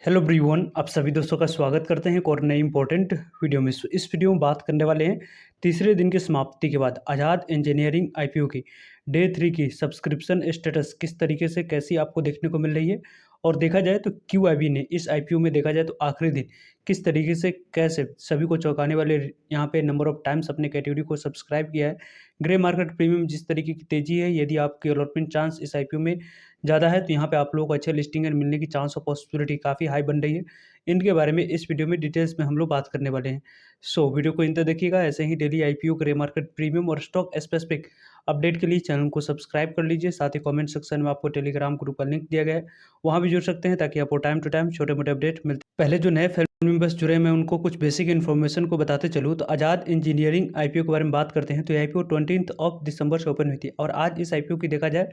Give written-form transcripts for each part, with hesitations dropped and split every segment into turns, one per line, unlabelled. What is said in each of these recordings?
Hello everyone, आप सभी दोस्तों का स्वागत करते हैं एक और नई इंपॉर्टेंट वीडियो में। इस वीडियो में बात करने वाले हैं तीसरे दिन की समाप्ति के बाद आज़ाद इंजीनियरिंग आईपीओ की डे 3 की सब्सक्रिप्शन स्टेटस किस तरीके से कैसी आपको देखने को मिल रही है। और देखा जाए तो क्यूआईबी ने इस आईपीओ में देखा जाए तो आखिरी दिन किस तरीके से कैसे सभी को चौंकाने वाले यहाँ पे नंबर ऑफ टाइम्स अपने कैटेगरी को सब्सक्राइब किया है। ग्रे मार्केट प्रीमियम जिस तरीके की तेजी है, यदि आपकी अलॉटमेंट चांस इस आईपीओ में ज़्यादा है तो यहाँ पे आप लोगों को अच्छे लिस्टिंग एंड मिलने की चांस और पॉसिबिलिटी काफ़ी हाई बन रही है। इनके बारे में इस वीडियो में डिटेल्स में हम लोग बात करने वाले हैं। सो वीडियो को अंत तक देखिएगा। ऐसे ही daily IPO, grey market premium और स्टॉक स्पेसिफिक अपडेट के लिए चैनल को सब्सक्राइब कर लीजिए। साथ ही कमेंट सेक्शन में आपको टेलीग्राम ग्रुप का लिंक दिया गया है, वहाँ भी जुड़ सकते हैं ताकि आपको टाइम टू टाइम छोटे मोटे अपडेट मिलते हैं। पहले जो नए फैमिली मेंबर्स जुड़े हैं मैं उनको कुछ बेसिक इन्फॉर्मेशन को बताते चलूँ तो आज़ाद इंजीनियरिंग आईपीओ के बारे में बात करते हैं तो ये आईपीओ 20 दिसंबर से ओपन हुई थी और आज इस आईपीओ की देखा जाए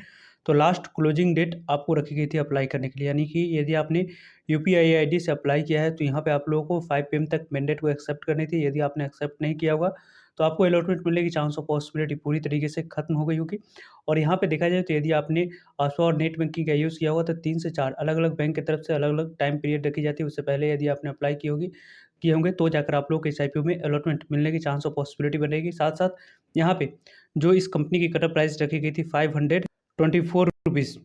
तो लास्ट क्लोजिंग डेट आपको रखी गई थी अप्लाई करने के लिए। यानी कि यदि आपने यूपीआई आईडी से अप्लाई किया है तो यहाँ पे आप लोगों को 5 PM तक मैंडेट को एक्सेप्ट करनी थी। यदि आपने एक्सेप्ट नहीं किया होगा तो आपको अलॉटमेंट मिलने की चांस और पॉसिबिलिटी पूरी तरीके से खत्म हो गई होगी। और यहाँ पे देखा जाए तो यदि आपने आस्वा और नेट बैंकिंग का यूज़ किया होगा तो 3 से 4 अलग-अलग बैंक की तरफ से अलग-अलग टाइम पीरियड रखी जाती है। उससे पहले यदि आपने अप्लाई की होगी किए होंगे तो जाकर आप लोग को इस आईपीओ में अलॉटमेंट मिलने की चांस और पॉसिबिलिटी बनेगी। साथ-साथ यहाँ पे जो इस कंपनी की कट ऑफ प्राइस रखी गई थी 524 रुपीज़,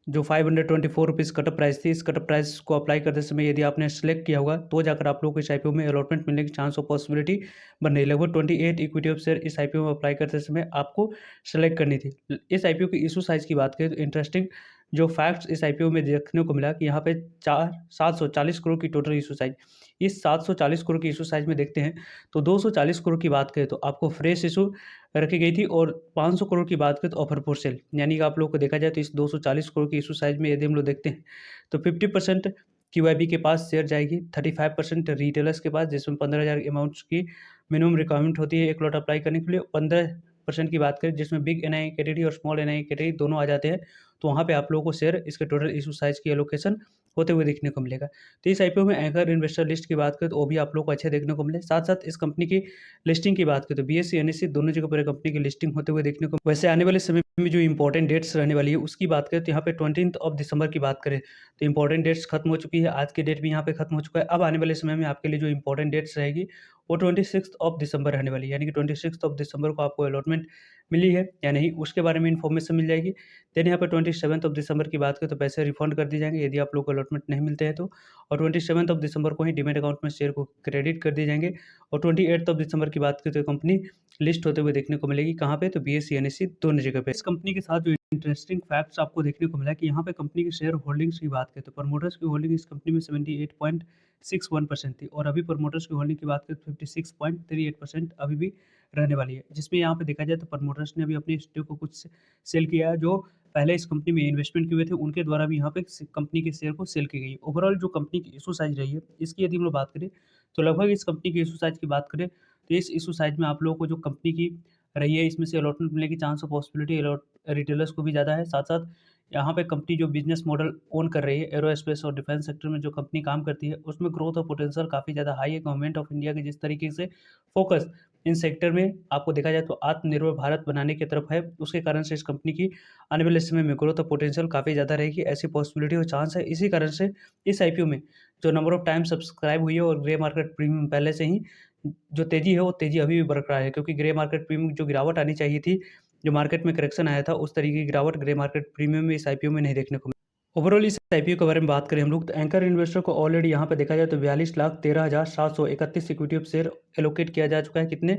जो 524 रुपीज़ कट ऑफ प्राइस थी। इस कट ऑफ प्राइस को अप्लाई करते समय यदि आपने सेलेक्ट किया होगा तो जाकर आप लोगों को इस आईपीओ में अलॉटमेंट मिलने की चांस और पॉसिबिलिटी बन रही है। लगभग 28 इक्विटी ऑफ शेयर इस आईपीओ में अप्लाई करते समय आपको सेलेक्ट करनी थी। इस आईपीओ की इशू साइज़ की बात करें तो इंटरेस्टिंग जो फैक्ट्स इस आईपीओ में देखने को मिला कि यहाँ पे 740 करोड़ की टोटल इशू साइज़। इस 740 करोड़ की इशू साइज़ में देखते हैं तो 240 करोड़ की बात करें तो आपको फ्रेश इशू रखी गई थी और 500 करोड़ की बात करें तो ऑफर फॉर सेल। यानी कि आप लोगों को देखा जाए तो इस 240 करोड़ की इशू साइज़ में यदि हम लोग देखते हैं तो 50% क्यूआईबी के पास शेयर जाएगी, 35% रिटेलर्स के पास, जिसमें 15,000 अमाउंट्स की मिनिमम रिक्वायरमेंट होती है एक लॉट अप्लाई करने के लिए। 15% की बात करें जिसमें बिग एनआई कैटेगरी और स्मॉल एनआई कैटेगरी दोनों आ जाते हैं, तो वहाँ पे आप लोगों को शेयर इसके टोटल इशू साइज़ की एलोकेशन होते हुए देखने को मिलेगा। तो इस आईपीओ में एंकर इन्वेस्टर लिस्ट की बात करें तो वो भी आप लोगों को अच्छे देखने को मिले। साथ-साथ इस कंपनी की लिस्टिंग की बात करें तो बीएसई, एनएसई दोनों जगह पर कंपनी की लिस्टिंग होते हुए देखने को। वैसे आने वाले समय में जो इंपॉर्टेंट डेट्स रहने वाली है उसकी बात करें तो यहाँ पे 20 दिसंबर की बात करें तो इंपॉर्टेंट डेट्स खत्म हो चुकी है। आज की डेट भी यहाँ पे खत्म हो चुका है। अब आने वाले समय में आपके लिए जो इंपॉर्टेंट डेट्स रहेगी वो 26 दिसंबर रहने वाली है। यानी कि 26 दिसंबर को आपको अलॉटमेंट मिली है या नहीं उसके बारे में इन्फॉर्मेशन मिल जाएगी। देन यहाँ पे 27 दिसंबर की बात करें तो पैसे रिफंड कर दिए जाएंगे यदि आप लोग को अलॉटमेंट नहीं मिलते हैं तो। और 27 दिसंबर को ही डीमैट अकाउंट में शेयर को क्रेडिट कर दिए जाएंगे। और 28 दिसंबर की बात करें तो कंपनी लिस्ट होते हुए देखने को मिलेगी। कहाँ पे? तो बीएसई, एनएसई दोनों जगह पे। इस कंपनी के साथ जो इंटरेस्टिंग फैक्ट्स आपको देखने को मिला कि यहाँ पे कंपनी के शेयर होल्डिंग्स की बात करें तो प्रमोटर्स की होल्डिंग इस कंपनी में 78.61% थी और अभी प्रमोटर्स की होल्डिंग की बात करें तो 56.38% अभी भी रहने वाली है। जिसमें यहाँ पे देखा जाए तो प्रमोटर्स ने अभी अपनी स्टॉक को कुछ सेल किया है, जो पहले इस कंपनी में इन्वेस्टमेंट किए हुए थे उनके द्वारा भी यहाँ पे कंपनी के शेयर को सेल की गई है। ओवरऑल जो कंपनी की इशू साइज रही है इसकी यदि हम लोग बात करें तो लगभग इस कंपनी की इशू साइज की बात करें तो इस इशू साइज में आप लोगों को जो कंपनी की रही है इसमें से अलॉटमेंट मिलने की चांस और पॉसिबिलिटी रिटेलर्स को भी ज़्यादा है। साथ साथ यहाँ पे कंपनी जो बिजनेस मॉडल ओन कर रही है एरोस्पेस और डिफेंस सेक्टर में जो कंपनी काम करती है उसमें ग्रोथ और पोटेंशियल काफ़ी ज़्यादा हाई है। गवर्नमेंट ऑफ इंडिया के जिस तरीके से फोकस इन सेक्टर में आपको देखा जाए तो आत्मनिर्भर भारत बनाने की तरफ है, उसके कारण से इस कंपनी की आने वाले समय में ग्रोथ और पोटेंशियल काफ़ी ज़्यादा रहेगी। ऐसी पॉसिबिलिटी और चांस है। इसी कारण से इस आईपीओ में जो नंबर ऑफ टाइम सब्सक्राइब हुई है और ग्रे मार्केट प्रीमियम पहले से ही जो तेज़ी है वो तेज़ी अभी भी बरकरार है, क्योंकि ग्रे मार्केट प्रीमियम जो गिरावट आनी चाहिए थी, जो मार्केट में करेक्शन आया था उस तरीके की गिरावट ग्रे मार्केट प्रीमियम में इस आईपीओ में नहीं देखने को मिली। ओवरऑल इस आईपीओ के बारे में बात करें हम लोग तो एंकर इन्वेस्टर को ऑलरेडी यहाँ पे देखा जाए तो 42,13,731 इक्विटी ऑफ शेयर एलोकेट किया जा चुका है। कितने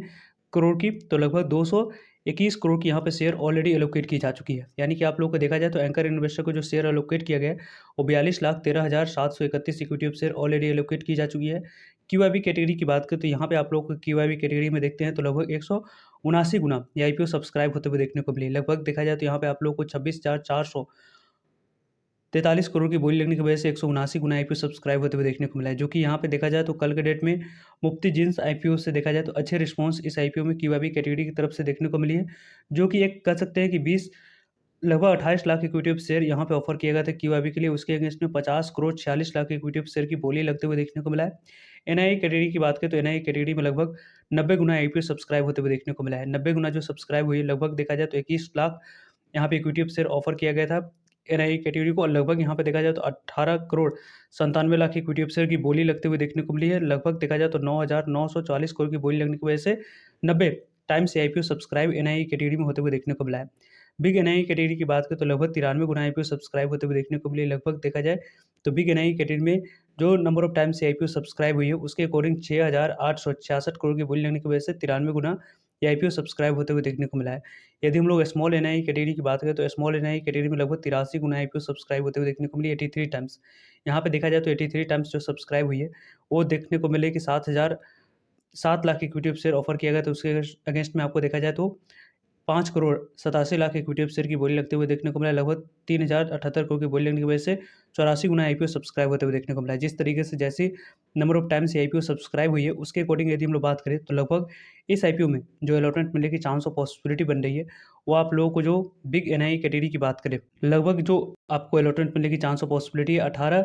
करोड़ की? तो लगभग 221 करोड़ की यहाँ पे शेयर ऑलरेडी एलोकेट की जा चुकी है। यानी कि आप लोग को देखा जाए तो एंकर इन्वेस्टर को जो शेयर एलोकेट किया गया है वो 42,13,731 equity of share already allocate की जा चुकी है। क्यूआईबी कैटेगरी की बात करें तो यहाँ पे आप लोग को क्यूआईबी कैटेगरी में देखते हैं तो लगभग 179 गुना ये आईपीओ सब्सक्राइब होते हुए देखने को मिली। लगभग देखा जाए तो यहाँ पे आप लोग को 26,443 करोड़ की बोली लगने की वजह से 179 गुना आईपीओ सब्सक्राइब होते हुए देखने को मिला है, जो कि यहाँ पे देखा जाए तो कल के डेट में मुफ्ती जींस आईपीओ से देखा जाए तो अच्छे रिस्पांस इस आईपीओ में क्यूआईबी कैटेगरी की तरफ से देखने को मिली है, जो कि एक कह सकते हैं कि लगभग 28 लाख इक्विटी ऑफ शेयर यहाँ पे ऑफर किया गया था क्यूआईबी के लिए। उसके अगेंस्ट में 50 crore 46 lakh equity of share की बोली लगते हुए देखने को मिला है। एनआई कैटेगरी की बात करें तो एनआई कैटेगरी में लगभग 90 गुना आईपीओ सब्सक्राइब होते हुए देखने को मिला है। 90 गुना जो सब्सक्राइब हुई है लगभग देखा जाए तो 21 लाख यहाँ पे इक्विटी ऑफ शेयर ऑफर किया गया था एनआई कैटेगरी को, और लगभग यहाँ पे देखा जाए तो 18 करोड़ 97 लाख इक्विटी ऑफिसर की बोली लगते हुए देखने को मिली है। लगभग देखा जाए तो 9,940 करोड़ की बोली लगने की वजह से 90 times IPO subscribe NI category में होते हुए देखने को मिला है। बिग एनआई कैटेगरी की बात करें तो लगभग 93 गुना आईपीओ सब्सक्राइब होते हुए देखने को मिले। लगभग देखा जाए तो बिग एनआई कैटेगरी में जो नंबर ऑफ टाइम्स से आईपीओ सब्सक्राइब हुई है उसके अकॉर्डिंग 6,866 करोड़ की बोली लगने की वजह से 93 गुना ये आईपीओ सब्सक्राइब होते हुए देखने को मिला है। यदि हम लोग स्मॉल एनआई कैटेगरी की बात करें तो स्मॉल एनआई कैटेगरी में लगभग 83 गुना आईपीओ सब्सक्राइब होते हुए देखने को मिली 83 टाइम्स। यहाँ पे देखा जाए तो 83 टाइम्स जो सब्सक्राइब हुई है वो देखने को मिले कि 7 लाख इक्विटी शेयर ऑफर किया गया, तो उसके अगेंस्ट में आपको देखा जाए तो 5 करोड़ 87 लाख इक्विटी शेयर की बोली लगते हुए देखने को मिला। लगभग 3,078 करोड़ की बोली लगने की वजह से 84 गुना आईपीओ सब्सक्राइब होते हुए देखने को मिला है। जिस तरीके से जैसी नंबर ऑफ टाइम्स ये आईपीओ सब्सक्राइब हुई है उसके अकॉर्डिंग यदि हम लोग बात करें तो लगभग इस आईपीओ में जो अलॉटमेंट मिलने की चांस ऑफ पॉसिबिलिटी बन रही है वो आप लोगों को जो बिग एनआई कैटेगरी की बात करें, लगभग जो आपको अलॉटमेंट मिलने की चांस ऑफ पॉसिबिलिटी 18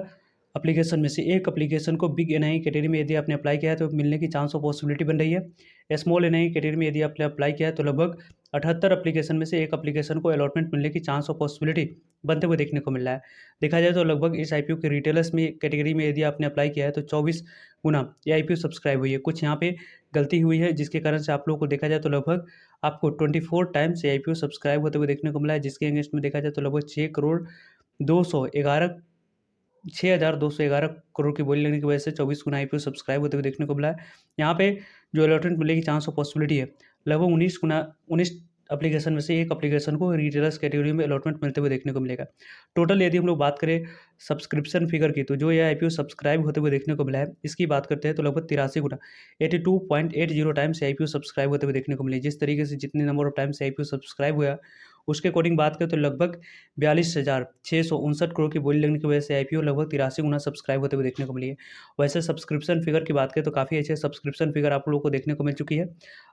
एप्लीकेशन में से एक एप्लीकेशन को बिग एनआई कैटेगरी में यदि आपने अप्लाई किया है तो मिलने की चांस ऑफ पॉसिबिलिटी बन रही है। स्मॉल एनआई कैटेगरी में यदि आपने अप्लाई किया है तो लगभग 78 एप्लीकेशन में से एक एप्लीकेशन को अलॉटमेंट मिलने की चांस ऑफ पॉसिबिलिटी बनते हुए देखने को मिल रहा है। देखा जाए तो लगभग इस आईपीओ के रिटेलर्स में कैटेगरी में यदि आपने अप्लाई किया है तो 24 गुना ये आईपीओ सब्सक्राइब हुई है। कुछ यहाँ पे गलती हुई है जिसके कारण से आप लोगों को देखा जाए तो लगभग आपको 24 टाइम्स ये आईपीओ सब्सक्राइब होते हुए देखने को मिला है, जिसके अगेंस्ट में देखा जाए तो लगभग 6,211 करोड़ की बोली लगने की वजह से 24 गुना आईपीओ सब्सक्राइब होते हुए देखने को मिला है। यहाँ पे जो अलॉटमेंट मिलने की चांस ऑफ पॉसिबिलिटी है लगभग 19 एप्लीकेशन में से एक एप्लीकेशन को रिटेलर्स कैटेगरी में अलॉटमेंट मिलते हुए देखने को मिलेगा। टोटल यदि हम लोग बात करें सब्सक्रिप्शन फिगर की तो जो ये आईपीओ सब्सक्राइब होते हुए देखने को मिला है इसकी बात करते हैं तो लगभग 83 गुना 82.80 टाइम्स आईपीओ सब्सक्राइब होते हुए देखने को मिले। जिस तरीके से जितने number of times IPO subscribe हुआ उसके अकॉर्डिंग बात करें तो लगभग 42,659 करोड़ की बोली लगने की वजह से आईपीओ लगभग 83 गुना सब्सक्राइब होते हुए देखने को मिली है। वैसे सब्सक्रिप्शन फिगर की बात करें तो काफ़ी अच्छे सब्सक्रिप्शन फिगर आप लोगों को देखने को मिल चुकी है।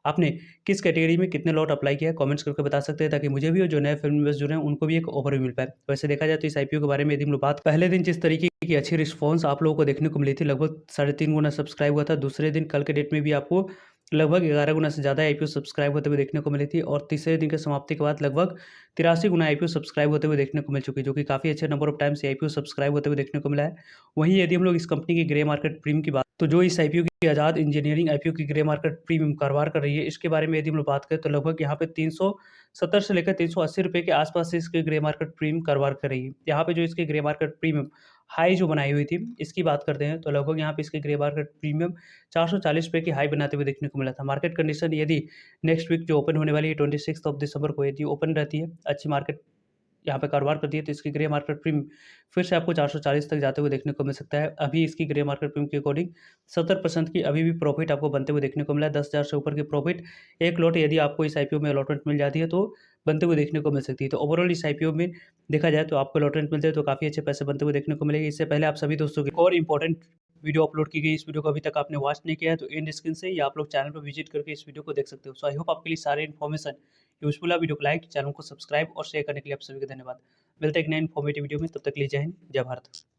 आपने किस कैटेगरी में कितने लॉट अप्लाई किया है कमेंट्स करके बता सकते हैं, ताकि मुझे भी और जो नए फिल्म इन्वेस्ट जुड़े हैं उनको भी एक ओवरव्यू मिल पाए। वैसे देखा जाए तो इस आईपीओ के बारे में यदि हम लोग बात, पहले दिन जिस तरीके की अच्छी रिस्पॉन्स आप लोगों को देखने को मिली थी, लगभग 3.5 गुना सब्सक्राइब हुआ था। दूसरे दिन कल के डेट में भी आपको लगभग 11 गुना से ज़्यादा आईपीओ सब्सक्राइब होते हुए देखने को मिली थी, और तीसरे दिन के समाप्ति के बाद लगभग 83 गुना आईपीओ सब्सक्राइब होते हुए देखने को मिल चुकी है, जो कि काफ़ी अच्छे number of times IPO subscribe होते हुए देखने को मिला है। वहीं यदि हम लोग इस कंपनी की ग्रे मार्केट प्रीमियम की बात, तो जो इस आईपीओ की आज़ाद इंजीनियरिंग आईपीओ की ग्रे मार्केट प्रीमियम कारोबार कर रही है, इसके बारे में यदि हम लोग बात करें तो लगभग यहाँ पे 370 से लेकर 380 रुपये के आसपास से इसके ग्रे मार्केट प्रीमियम कारोबार कर रही है। यहाँ पे जो इसकी ग्रे मार्केट प्रीमियम हाई जो बनाई हुई थी इसकी बात करते हैं तो लगभग यहाँ पे इसके ग्रे मार्केट प्रीमियम 440 रुपये की हाई बनाते हुए देखने को मिला था। मार्केट कंडीशन यदि नेक्स्ट वीक जो ओपन होने वाली है 26 दिसंबर को यदि ओपन रहती है, अच्छी मार्केट यहाँ पे कारोबार करती है, तो इसकी ग्रे मार्केट प्रीमियम फिर से आपको 440 तक जाते हुए देखने को मिल सकता है। अभी इसकी ग्रे मार्केट प्रीमियम के अकॉर्डिंग 70% की अभी भी प्रॉफिट आपको बनते हुए देखने को मिला है। 10,000 से ऊपर की प्रॉफिट एक लॉट यदि आपको इस आईपीओ में अलॉटमेंट मिल जाती है तो बनते हुए देखने को मिल सकती है। तो ओवरऑल इस आईपीओ में देखा जाए तो आपको अलॉटमेंट मिलते हैं तो काफ़ी अच्छे पैसे बनते हुए देखने को मिलेंगे। इससे पहले आप सभी दोस्तों की एक और इंपॉर्टेंट वीडियो अपलोड की गई, इस वीडियो को अभी तक आपने वॉच नहीं किया है तो एंड स्क्रीन से या आप लोग चैनल पर विजिट करके इस वीडियो को देख सकते हो। सो आई होप आपके लिए सारे इन्फॉर्मेशन यूजफुल है। वीडियो को लाइक, चैनल को सब्सक्राइब और शेयर करने के लिए आप सभी को धन्यवाद। मिलते हैं एक नए इन्फॉर्मेटिव वीडियो में, तब तक के लिए जय हिंद, जय भारत।